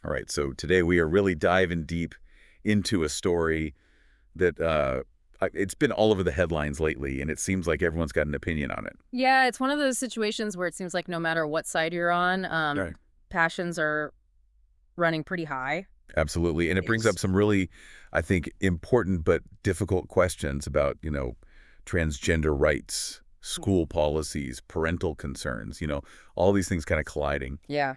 All right, so today we are really diving deep into a story that it's been all over the headlines lately, and it seems like everyone's got an opinion on it. Yeah, it's one of those situations where it seems like no matter what side you're on, Right. passions are running pretty high. Absolutely, and it brings up Yes. some really, I think, important but difficult questions about, transgender rights, school policies, parental concerns, all these things kind of colliding. Yeah,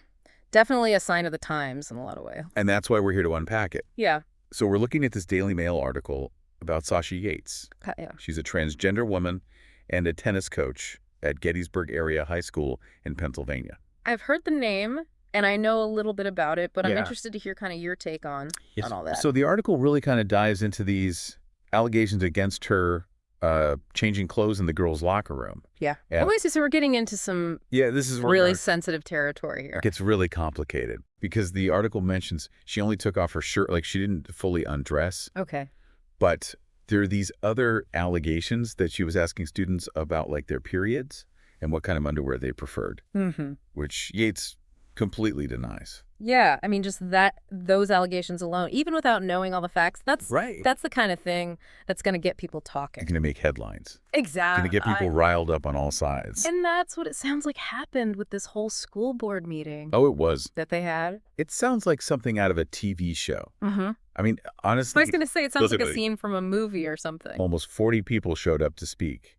definitely a sign of the times in a lot of ways. And that's why we're here to unpack it. Yeah. So we're looking at this Daily Mail article about Sasha Yates. Yeah. She's a transgender woman and a tennis coach at Gettysburg Area High School in Pennsylvania. I've heard the name and I know a little bit about it, but I'm Yeah. interested to hear kind of your take on Yes. all that. So the article really kind of dives into these allegations against her changing clothes in the girls' locker room. Yeah. And Oh, I see. So we're getting into some yeah, this is where really it sensitive territory here. gets really complicated because the article mentions she only took off her shirt, like she didn't fully undress, Okay. but there are these other allegations that she was asking students about, like their periods and what kind of underwear they preferred, Mm-hmm. which Yates completely denies. Yeah, I mean, just those allegations alone, even without knowing all the facts, Right. that's the kind of thing that's going to get people It's talking. going to make headlines. Going to Exactly. get people riled up on all sides. And that's what it sounds like happened with this whole school board meeting Oh, it was. that they had. It sounds like something out of a TV show. Mm-hmm. I mean, I honestly, was going to say, it sounds like a literally, scene from a movie or something. almost 40 people showed up to speak.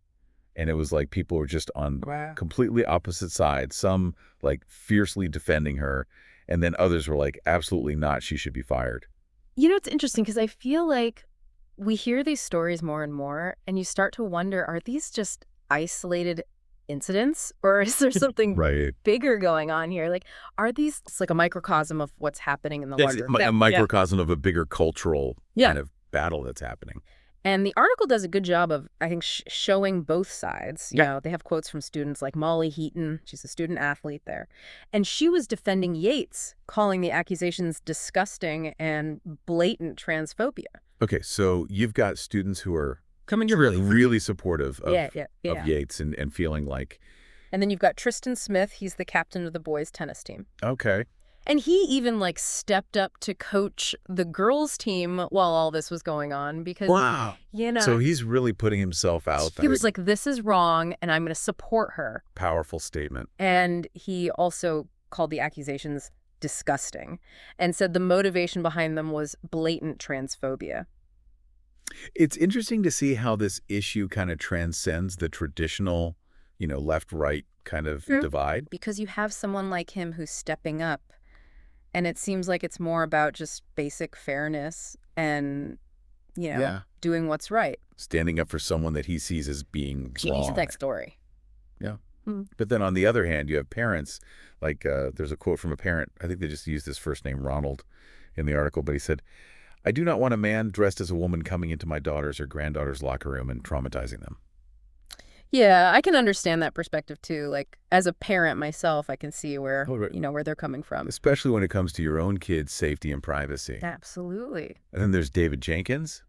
And it was like people were just on Wow. completely opposite sides, some like fiercely defending her, and then others were like, absolutely not, she should be fired. You know, it's interesting because I feel like we hear these stories more and more, and you start to wonder, are these just isolated incidents, or is there something Right. bigger going on here? Like, are these it's like a microcosm of what's happening in the It's larger a yeah. microcosm of a bigger cultural Yeah. kind of battle that's happening. And the article does a good job of, I think, showing both sides. You Yeah. know, they have quotes from students like Molly Heaton. She's a student athlete there. And she was defending Yates, calling the accusations disgusting and blatant transphobia. Okay, so you've got students who are Coming to really. really supportive of, Yeah. of Yates and feeling like, And then you've got Tristan Smith. He's the captain of the boys' tennis team. okay, And he even like stepped up to coach the girls' team while all this was going on because, wow. you know, So he's really putting himself out there. he was like, this is wrong and I'm going to support her. Powerful statement. And he also called the accusations disgusting and said the motivation behind them was blatant transphobia. It's interesting to see how this issue kind of transcends the traditional, left-right kind of True. divide. Because you have someone like him who's stepping up. And it seems like it's more about just basic fairness and, Yeah. doing what's right. Standing up for someone that he sees as being wrong. Next story. Yeah. Hmm. But then on the other hand, you have parents, like there's a quote from a parent, I think they just used his first name, Ronald, in the article, but he said, I do not want a man dressed as a woman coming into my daughter's or granddaughter's locker room and traumatizing them. Yeah, I can understand that perspective too. Like as a parent myself, I can see where, Oh, right. where they're coming from. Especially when it comes to your own kids' safety and privacy. Absolutely. And then there's David Jenkins.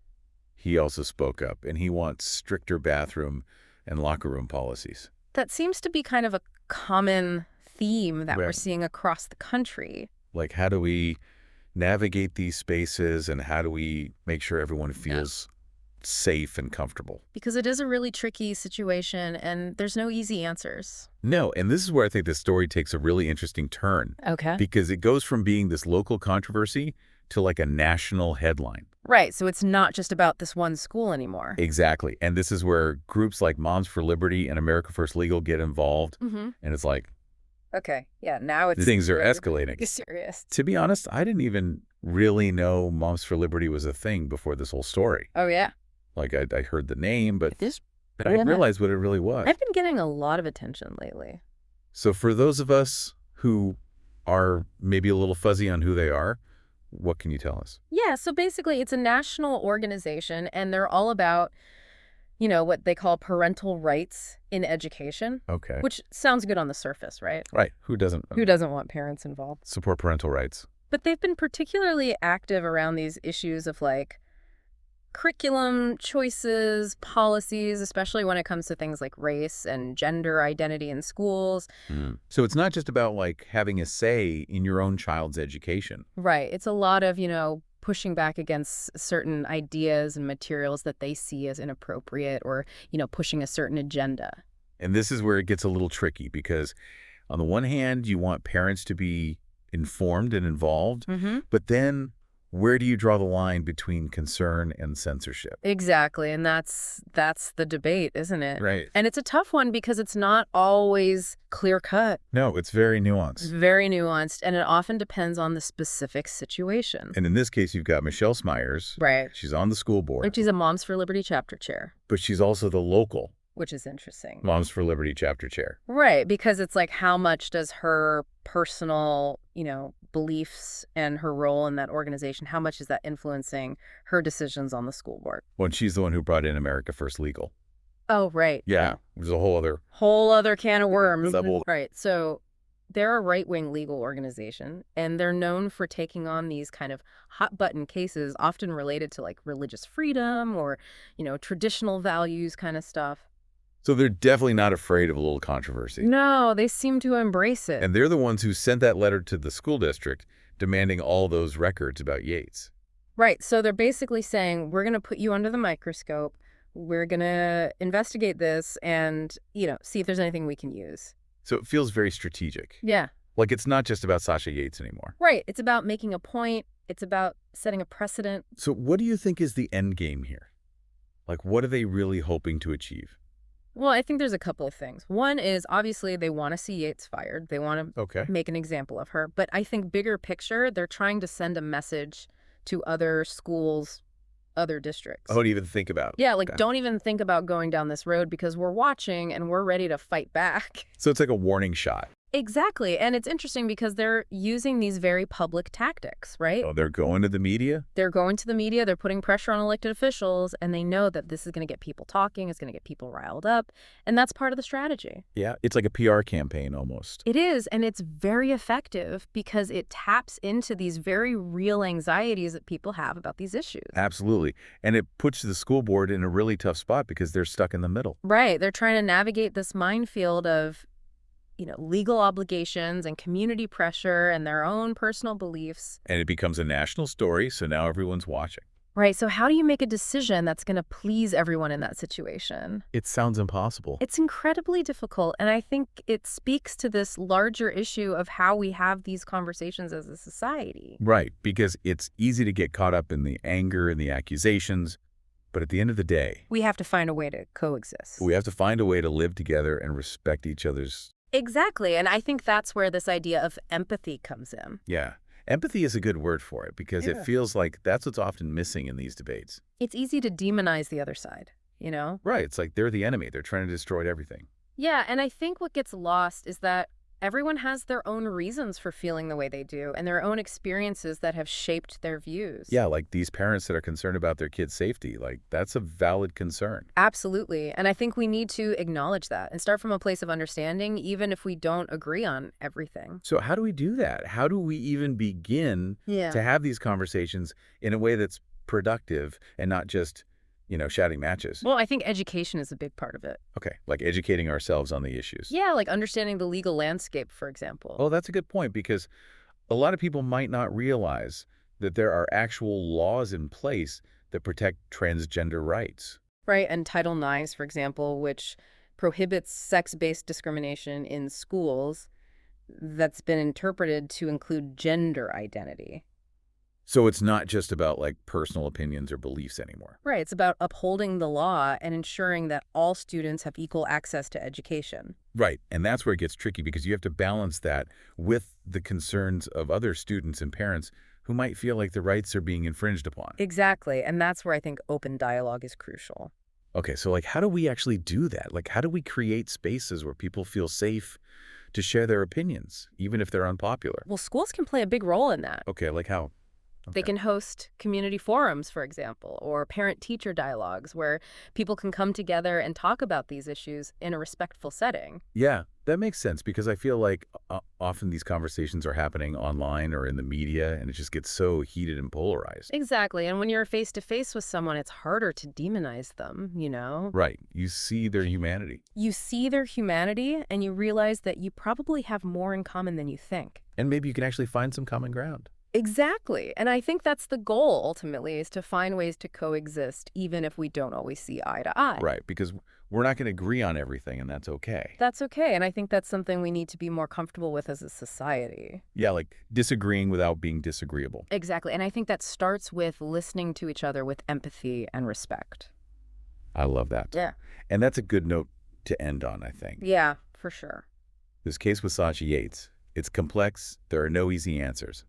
He also spoke up, and he wants stricter bathroom and locker room policies. That seems to be kind of a common theme that we're Right. seeing across the country. Like, how do we navigate these spaces, and how do we make sure everyone feels safe and comfortable? Because it is a really tricky situation and there's no easy answers. No, and this is where I think the story takes a really interesting turn, Okay. because it goes from being this local controversy to like a national headline. Right. So it's not just about this one school anymore. Exactly. And this is where groups like Moms for Liberty and America First Legal get involved, Mm-hmm. and it's like, Okay. Yeah. Now it's things are really escalating. serious. To be honest, I didn't even really know Moms for Liberty was a thing before this whole story. Oh, yeah. Like, I heard the name, but I Yeah. didn't realize what it really was. I've been getting a lot of attention lately. So for those of us who are maybe a little fuzzy on who they are, what can you tell us? Yeah. So basically, it's a national organization and they're all about, what they call parental rights in education, Okay. which sounds good on the surface, right? Right. Who doesn't Who doesn't want parents involved? support parental rights? But they've been particularly active around these issues of like curriculum choices, policies, especially when it comes to things like race and gender identity in schools. So it's not just about like having a say in your own child's education. Right. It's a lot of, pushing back against certain ideas and materials that they see as inappropriate or, pushing a certain agenda. And this is where it gets a little tricky because on the one hand, you want parents to be informed and involved, but then where do you draw the line between concern and censorship? Exactly. And that's the debate, isn't it? Right. And it's a tough one because it's not always clear cut. No, it's very nuanced. Very nuanced, and it often depends on the specific situation. And in this case, you've got Michelle Smyers. Right. She's on the school board. Like she's a Moms for Liberty chapter chair. But she's also the local Which is interesting. Moms for Liberty chapter chair. Right, because it's like how much does her personal, beliefs and her role in that organization, how much is that influencing her decisions on the school board? Well, she's the one who brought in America First Legal. Oh, right. Yeah, there's a whole other Can of worms. Double. Right. So they're a right-wing legal organization, and they're known for taking on these kind of hot-button cases, often related to like religious freedom or, traditional values kind of stuff. So they're definitely not afraid of a little controversy. No, they seem to embrace it. And they're the ones who sent that letter to the school district demanding all those records about Yates. Right. So they're basically saying, we're going to put you under the microscope. We're going to investigate this and, see if there's anything we can use. So it feels very strategic. Yeah. Like it's not just about Sasha Yates anymore. Right. It's about making a point. It's about setting a precedent. So what do you think is the end game here? Like, what are they really hoping to achieve? Well, I think there's a couple of things. One is obviously they want to see Yates fired. They want to make an example of her. But I think bigger picture, they're trying to send a message to other schools, other districts. Don't even think about it. Yeah, like don't even think about going down this road because we're watching and we're ready to fight back. So it's like a warning shot. Exactly. And it's interesting because they're using these very public tactics, right? Oh, they're going to the media? They're going to the media, they're putting pressure on elected officials, and they know that this is going to get people talking, it's going to get people riled up, and that's part of the strategy. Yeah, it's like a PR campaign almost. It is, and it's very effective because it taps into these very real anxieties that people have about these issues. Absolutely. And it puts the school board in a really tough spot because they're stuck in the middle. Right. They're trying to navigate this minefield of legal obligations and community pressure and their own personal beliefs. And it becomes a national story, so now everyone's watching. Right. So how do you make a decision that's going to please everyone in that situation? It sounds impossible. It's incredibly difficult. And I think it speaks to this larger issue of how we have these conversations as a society. Right, because it's easy to get caught up in the anger and the accusations. But at the end of the day, we have to find a way to coexist. we have to find a way to live together and respect each other's. Exactly. And I think that's where this idea of empathy comes in. Yeah. Empathy is a good word for it because it feels like that's what's often missing in these debates. It's easy to demonize the other side, Right. It's like they're the enemy. They're trying to destroy everything. Yeah. And I think what gets lost is that everyone has their own reasons for feeling the way they do and their own experiences that have shaped their views. Yeah, like these parents that are concerned about their kids' safety, like that's a valid concern. Absolutely. And I think we need to acknowledge that and start from a place of understanding, even if we don't agree on everything. So how do we do that? How do we even begin to have these conversations in a way that's productive and not just, shouting matches? Well, I think education is a big part of it. Okay, like educating ourselves on the issues. Yeah, like understanding the legal landscape, for example. Well, that's a good point because a lot of people might not realize that there are actual laws in place that protect transgender rights. Right, and Title IX, for example, which prohibits sex-based discrimination in schools that's been interpreted to include gender identity. So it's not just about like personal opinions or beliefs anymore. Right, it's about upholding the law and ensuring that all students have equal access to education. Right, and that's where it gets tricky because you have to balance that with the concerns of other students and parents who might feel like their rights are being infringed upon. Exactly, and that's where I think open dialogue is crucial. Okay, so like how do we actually do that? Like how do we create spaces where people feel safe to share their opinions, even if they're unpopular? Well, schools can play a big role in that. Okay, like how? They Okay. can host community forums, for example, or parent-teacher dialogues where people can come together and talk about these issues in a respectful setting. Yeah, that makes sense because I feel like often these conversations are happening online or in the media, and it just gets so heated and polarized. Exactly. And when you're face-to-face with someone, it's harder to demonize them, Right. You see their humanity. You see their humanity, and you realize that you probably have more in common than you think. And maybe you can actually find some common ground. Exactly. And I think that's the goal, ultimately, is to find ways to coexist, even if we don't always see eye to eye. Right, because we're not going to agree on everything, and that's okay. That's okay. And I think that's something we need to be more comfortable with as a society. Yeah, like disagreeing without being disagreeable. Exactly. And I think that starts with listening to each other with empathy and respect. I love that. Yeah. And that's a good note to end on, I think. Yeah, for sure. This case with Sachi Yates, it's complex. There are no easy answers.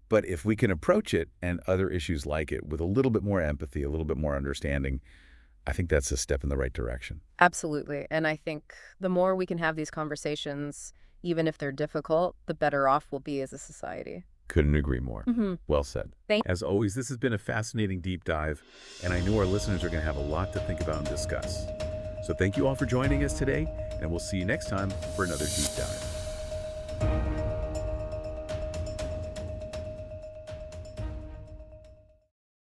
But if we can approach it and other issues like it with a little bit more empathy, a little bit more understanding, I think that's a step in the right direction. Absolutely. And I think the more we can have these conversations, even if they're difficult, the better off we'll be as a society. Couldn't agree more. Mm-hmm. Well said. As always, this has been a fascinating deep dive, and I know our listeners are going to have a lot to think about and discuss. So thank you all for joining us today, and we'll see you next time for another deep dive.